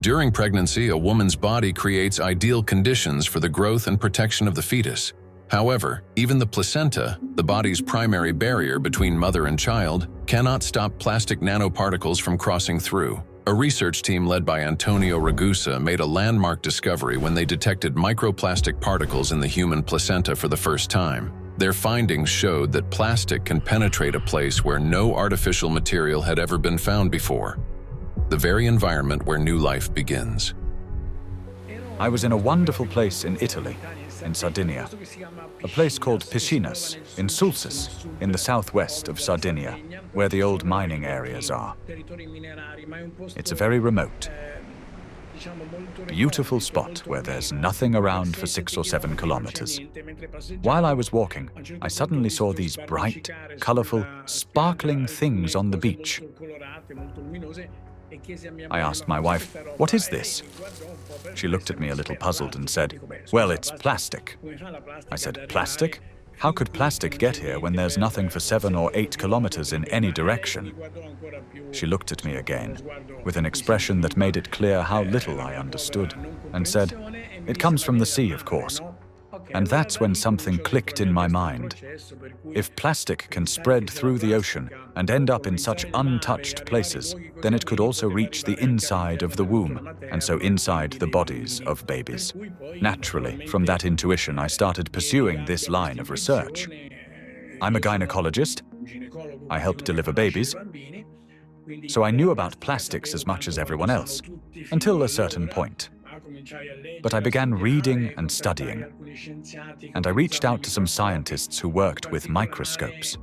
During pregnancy, a woman's body creates ideal conditions for the growth and protection of the fetus. However, even the placenta, the body's primary barrier between mother and child, cannot stop plastic nanoparticles from crossing through. A research team led by Antonio Ragusa made a landmark discovery when they detected microplastic particles in the human placenta for the first time. Their findings showed that plastic can penetrate a place where no artificial material had ever been found before, the very environment where new life begins. I was in a wonderful place in Italy, in Sardinia, a place called Piscinas, in Sulcis, in the southwest of Sardinia, where the old mining areas are. It's a very remote, beautiful spot where there's nothing around for 6 or 7 kilometers. While I was walking, I suddenly saw these bright, colorful, sparkling things on the beach. I asked my wife, "What is this?" She looked at me a little puzzled and said, "Well, it's plastic." I said, "Plastic? How could plastic get here when there's nothing for 7 or 8 kilometers in any direction?" She looked at me again, with an expression that made it clear how little I understood, and said, "It comes from the sea, of course." And that's when something clicked in my mind. If plastic can spread through the ocean and end up in such untouched places, then it could also reach the inside of the womb, and so inside the bodies of babies. Naturally, from that intuition, I started pursuing this line of research. I'm a gynecologist. I help deliver babies. So I knew about plastics as much as everyone else, until a certain point. But I began reading and studying, and I reached out to some scientists who worked with microscopes.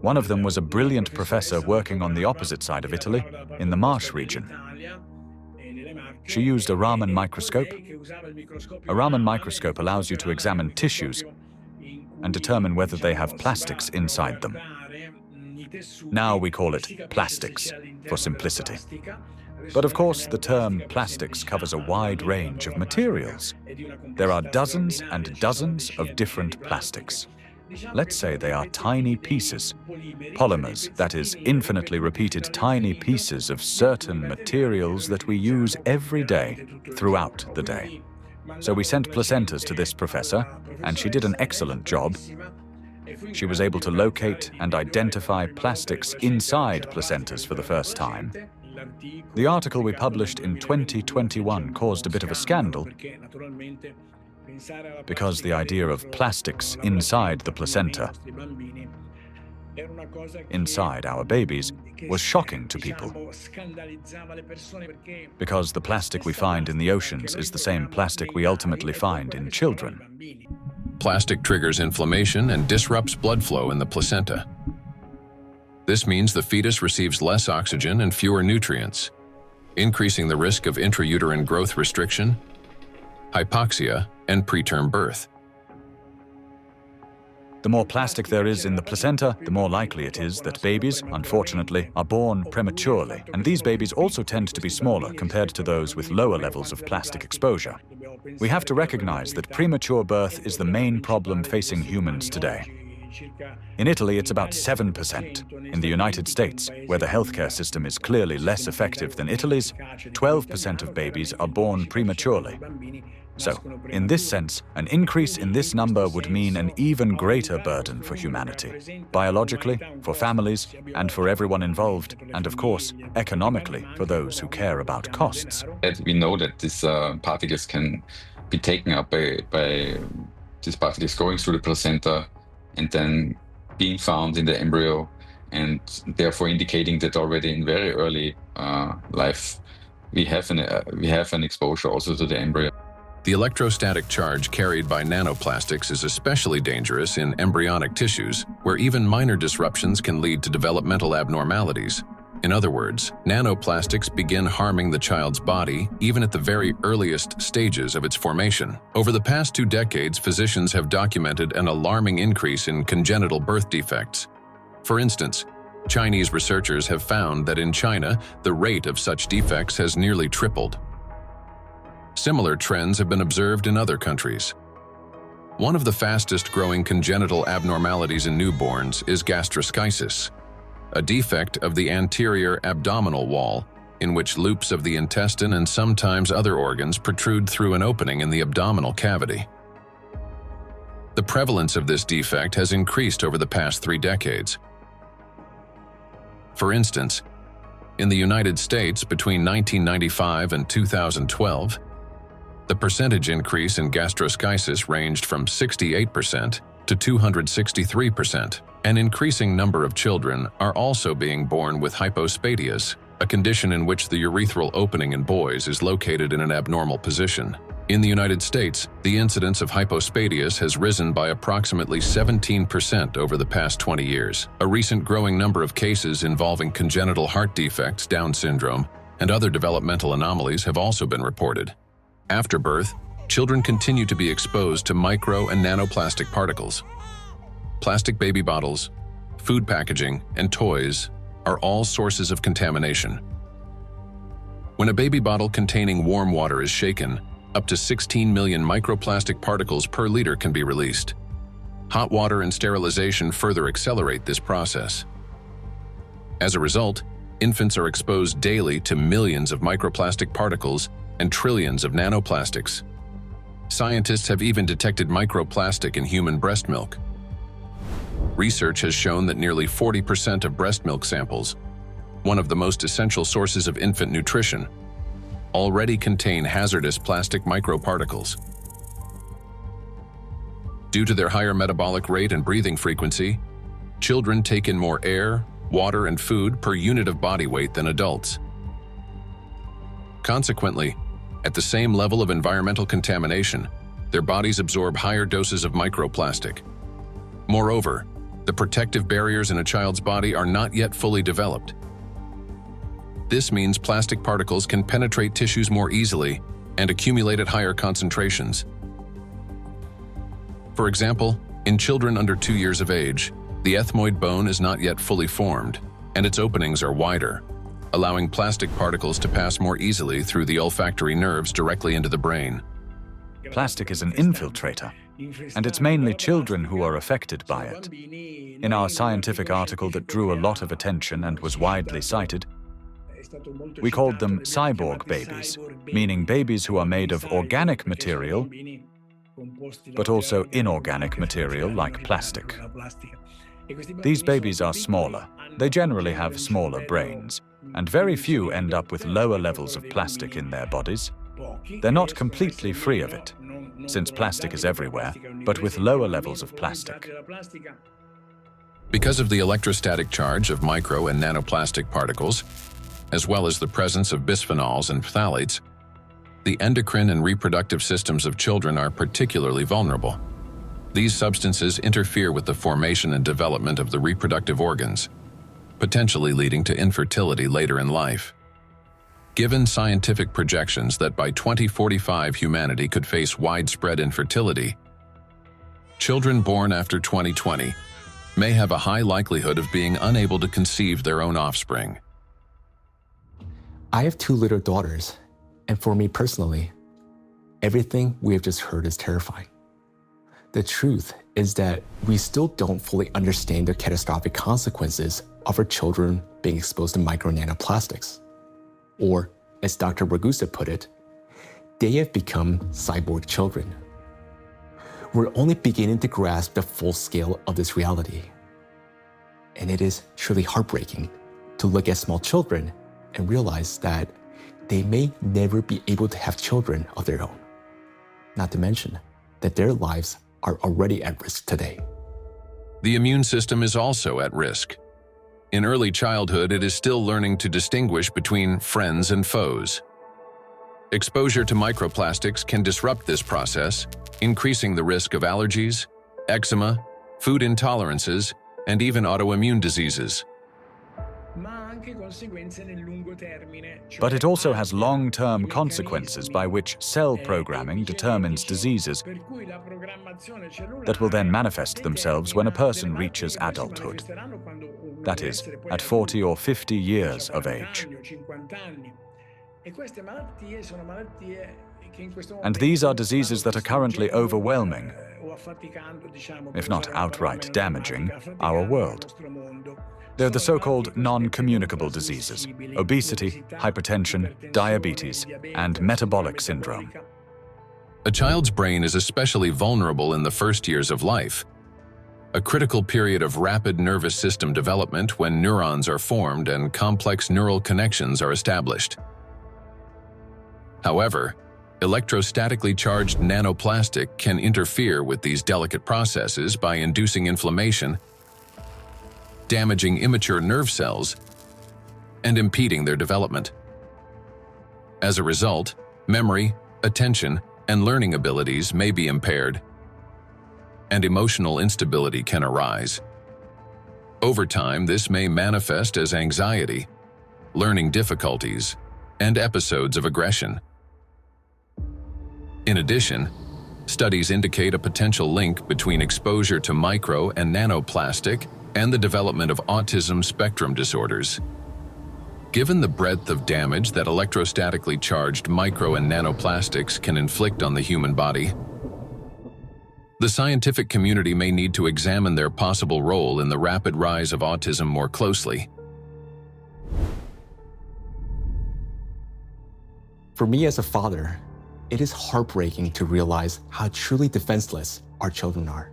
One of them was a brilliant professor working on the opposite side of Italy, in the Marsh region. She used a Raman microscope. A Raman microscope allows you to examine tissues and determine whether they have plastics inside them. Now we call it plastics, for simplicity. But of course, the term plastics covers a wide range of materials. There are dozens and dozens of different plastics. Let's say they are tiny pieces, polymers, that is, infinitely repeated tiny pieces of certain materials that we use every day, throughout the day. So we sent placentas to this professor, and she did an excellent job. She was able to locate and identify plastics inside placentas for the first time. The article we published in 2021 caused a bit of a scandal because the idea of plastics inside the placenta, inside our babies, was shocking to people. Because the plastic we find in the oceans is the same plastic we ultimately find in children. Plastic triggers inflammation and disrupts blood flow in the placenta. This means the fetus receives less oxygen and fewer nutrients, increasing the risk of intrauterine growth restriction, hypoxia, and preterm birth. The more plastic there is in the placenta, the more likely it is that babies, unfortunately, are born prematurely. And these babies also tend to be smaller compared to those with lower levels of plastic exposure. We have to recognize that premature birth is the main problem facing humans today. In Italy, it's about 7%. In the United States, where the healthcare system is clearly less effective than Italy's, 12% of babies are born prematurely. So, in this sense, an increase in this number would mean an even greater burden for humanity, biologically, for families, and for everyone involved, and of course, economically, for those who care about costs. We know that these particles can be taken up by these particles going through the placenta and then being found in the embryo, and therefore indicating that already in very early life we have an exposure also to the embryo. The electrostatic charge carried by nanoplastics is especially dangerous in embryonic tissues, where even minor disruptions can lead to developmental abnormalities. In other words, nanoplastics begin harming the child's body even at the very earliest stages of its formation. Over the past 2 decades, physicians have documented an alarming increase in congenital birth defects. For instance, Chinese researchers have found that in China, the rate of such defects has nearly tripled. Similar trends have been observed in other countries. One of the fastest-growing congenital abnormalities in newborns is gastroschisis, a defect of the anterior abdominal wall in which loops of the intestine and sometimes other organs protrude through an opening in the abdominal cavity. The prevalence of this defect has increased over the past 3 decades. For instance, in the United States between 1995 and 2012, the percentage increase in gastroschisis ranged from 68% to 263%. An increasing number of children are also being born with hypospadias, a condition in which the urethral opening in boys is located in an abnormal position. In the United States, the incidence of hypospadias has risen by approximately 17% over the past 20 years. A recent growing number of cases involving congenital heart defects, Down syndrome, and other developmental anomalies have also been reported. After birth, children continue to be exposed to micro and nanoplastic particles. Plastic baby bottles, food packaging, and toys are all sources of contamination. When a baby bottle containing warm water is shaken, up to 16 million microplastic particles per liter can be released. Hot water and sterilization further accelerate this process. As a result, infants are exposed daily to millions of microplastic particles and trillions of nanoplastics. Scientists have even detected microplastic in human breast milk. Research has shown that nearly 40% of breast milk samples, one of the most essential sources of infant nutrition, already contain hazardous plastic microparticles. Due to their higher metabolic rate and breathing frequency, children take in more air, water, and food per unit of body weight than adults. Consequently, at the same level of environmental contamination, their bodies absorb higher doses of microplastic. Moreover, the protective barriers in a child's body are not yet fully developed. This means plastic particles can penetrate tissues more easily and accumulate at higher concentrations. For example, in children under 2 years of age, the ethmoid bone is not yet fully formed, and its openings are wider, allowing plastic particles to pass more easily through the olfactory nerves directly into the brain. Plastic is an infiltrator, and it's mainly children who are affected by it. In our scientific article that drew a lot of attention and was widely cited, we called them cyborg babies, meaning babies who are made of organic material, but also inorganic material like plastic. These babies are smaller. They generally have smaller brains, and very few end up with lower levels of plastic in their bodies. They're not completely free of it, since plastic is everywhere, but with lower levels of plastic. Because of the electrostatic charge of micro and nanoplastic particles, as well as the presence of bisphenols and phthalates, the endocrine and reproductive systems of children are particularly vulnerable. These substances interfere with the formation and development of the reproductive organs, potentially leading to infertility later in life. Given scientific projections that by 2045 humanity could face widespread infertility, children born after 2020 may have a high likelihood of being unable to conceive their own offspring. I have 2 little daughters, and for me personally, everything we have just heard is terrifying. The truth is that we still don't fully understand the catastrophic consequences of our children being exposed to micro nanoplastics. Or, as Dr. Ragusa put it, they have become cyborg children. We're only beginning to grasp the full scale of this reality. And it is truly heartbreaking to look at small children and realize that they may never be able to have children of their own. Not to mention that their lives are already at risk today. The immune system is also at risk. In early childhood, it is still learning to distinguish between friends and foes. Exposure to microplastics can disrupt this process, increasing the risk of allergies, eczema, food intolerances, and even autoimmune diseases. But it also has long-term consequences by which cell programming determines diseases that will then manifest themselves when a person reaches adulthood. That is, at 40 or 50 years of age. And these are diseases that are currently overwhelming, if not outright damaging, our world. They're the so-called non-communicable diseases: obesity, hypertension, diabetes, and metabolic syndrome. A child's brain is especially vulnerable in the first years of life, a critical period of rapid nervous system development when neurons are formed and complex neural connections are established. However, electrostatically charged nanoplastic can interfere with these delicate processes by inducing inflammation, damaging immature nerve cells, and impeding their development. As a result, memory, attention, and learning abilities may be impaired, and emotional instability can arise. Over time, this may manifest as anxiety, learning difficulties, and episodes of aggression. In addition, studies indicate a potential link between exposure to micro and nanoplastic and the development of autism spectrum disorders. Given the breadth of damage that electrostatically charged micro and nanoplastics can inflict on the human body, the scientific community may need to examine their possible role in the rapid rise of autism more closely. For me as a father, it is heartbreaking to realize how truly defenseless our children are.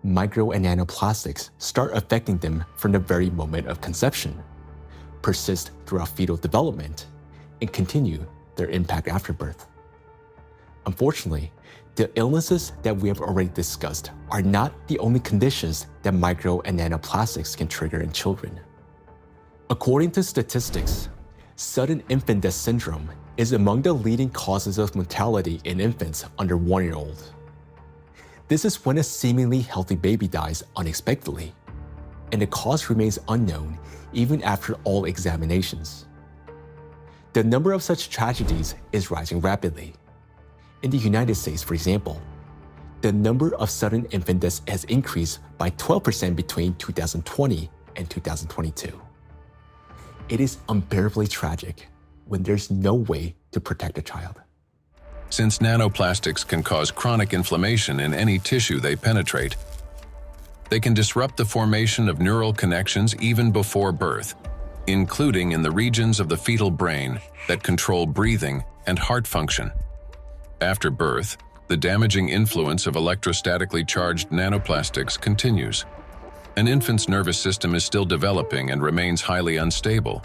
Micro and nanoplastics start affecting them from the very moment of conception, persist throughout fetal development, and continue their impact after birth. Unfortunately, the illnesses that we have already discussed are not the only conditions that micro and nanoplastics can trigger in children. According to statistics, sudden infant death syndrome is among the leading causes of mortality in infants under 1 year old. This is when a seemingly healthy baby dies unexpectedly, and the cause remains unknown even after all examinations. The number of such tragedies is rising rapidly. In the United States, for example, the number of sudden infant deaths has increased by 12% between 2020 and 2022. It is unbearably tragic when there's no way to protect a child. Since nanoplastics can cause chronic inflammation in any tissue they penetrate, they can disrupt the formation of neural connections even before birth, including in the regions of the fetal brain that control breathing and heart function. After birth, the damaging influence of electrostatically charged nanoplastics continues. An infant's nervous system is still developing and remains highly unstable.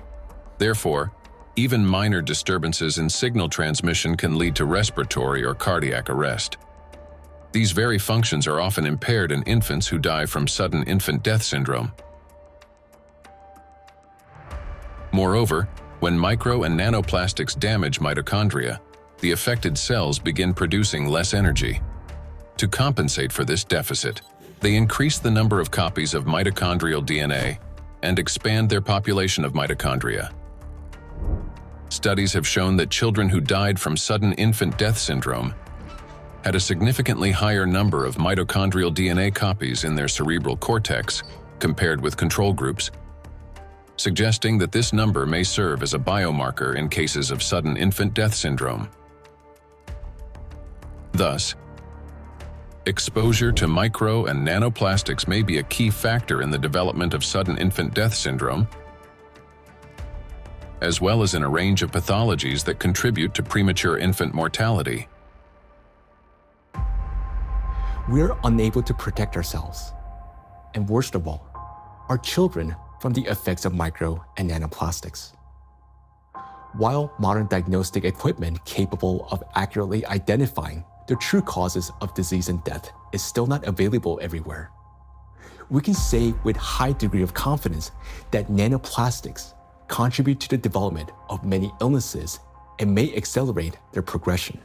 Therefore, even minor disturbances in signal transmission can lead to respiratory or cardiac arrest. These very functions are often impaired in infants who die from sudden infant death syndrome. Moreover, when micro and nanoplastics damage mitochondria, the affected cells begin producing less energy. To compensate for this deficit, they increase the number of copies of mitochondrial DNA and expand their population of mitochondria. Studies have shown that children who died from sudden infant death syndrome had a significantly higher number of mitochondrial DNA copies in their cerebral cortex compared with control groups, suggesting that this number may serve as a biomarker in cases of sudden infant death syndrome. Thus, exposure to micro and nanoplastics may be a key factor in the development of sudden infant death syndrome, as well as in a range of pathologies that contribute to premature infant mortality. We're unable to protect ourselves, and worst of all, our children from the effects of micro and nanoplastics. While modern diagnostic equipment capable of accurately identifying the true causes of disease and death is still not available everywhere, we can say with high degree of confidence that nanoplastics contribute to the development of many illnesses and may accelerate their progression.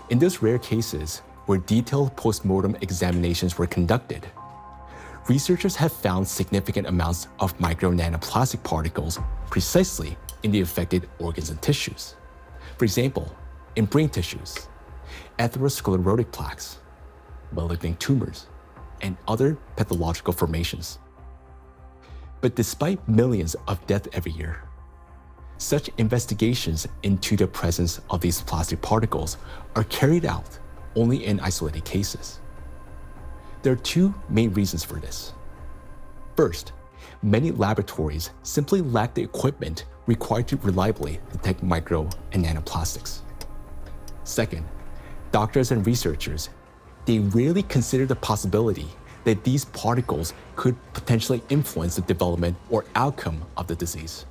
In those rare cases where detailed postmortem examinations were conducted, researchers have found significant amounts of micro-nanoplastic particles precisely in the affected organs and tissues. For example, in brain tissues, atherosclerotic plaques, malignant tumors, and other pathological formations. But despite millions of deaths every year, Such investigations into the presence of these plastic particles are carried out only in isolated cases. There are two main reasons for this. First, many laboratories simply lack the equipment required to reliably detect micro and nanoplastics. Second, doctors and researchers, they rarely consider the possibility that these particles could potentially influence the development or outcome of the disease.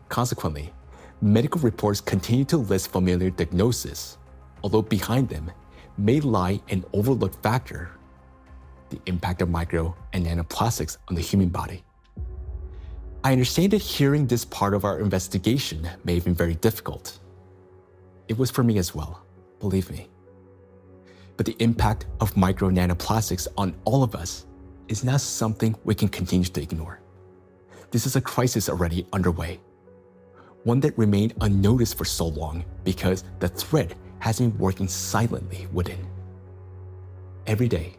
Consequently, medical reports continue to list familiar diagnoses, although behind them may lie an overlooked factor: the impact of micro and nanoplastics on the human body. I understand that hearing this part of our investigation may have been very difficult. It was for me as well, believe me. But the impact of micro nanoplastics on all of us is not something we can continue to ignore. This is a crisis already underway, one that remained unnoticed for so long because the threat has been working silently within. Every day,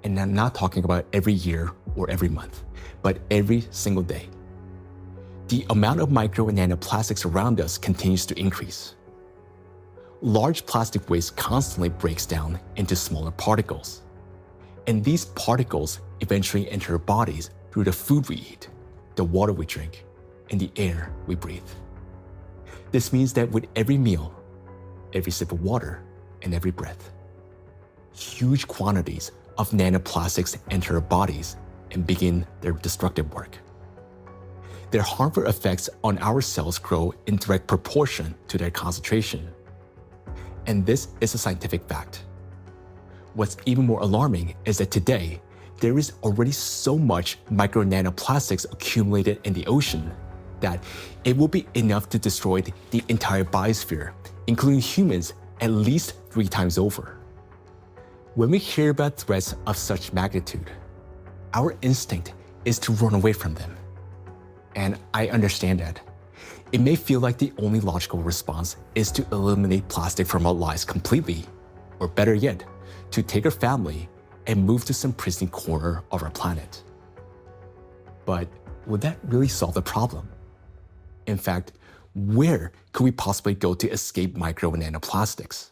and I'm not talking about every year or every month, but every single day, the amount of micro and nanoplastics around us continues to increase. Large plastic waste constantly breaks down into smaller particles, and these particles eventually enter our bodies through the food we eat, the water we drink, and the air we breathe. This means that with every meal, every sip of water, and every breath, huge quantities of nanoplastics enter our bodies and begin their destructive work. Their harmful effects on our cells grow in direct proportion to their concentration. And this is a scientific fact. What's even more alarming is that today, there is already so much micro nanoplastics accumulated in the ocean that it will be enough to destroy the entire biosphere, including humans, at least 3 times over. When we hear about threats of such magnitude, our instinct is to run away from them. And I understand that. It may feel like the only logical response is to eliminate plastic from our lives completely, or better yet, to take our family and move to some pristine corner of our planet. But would that really solve the problem? In fact, where could we possibly go to escape micro and nanoplastics?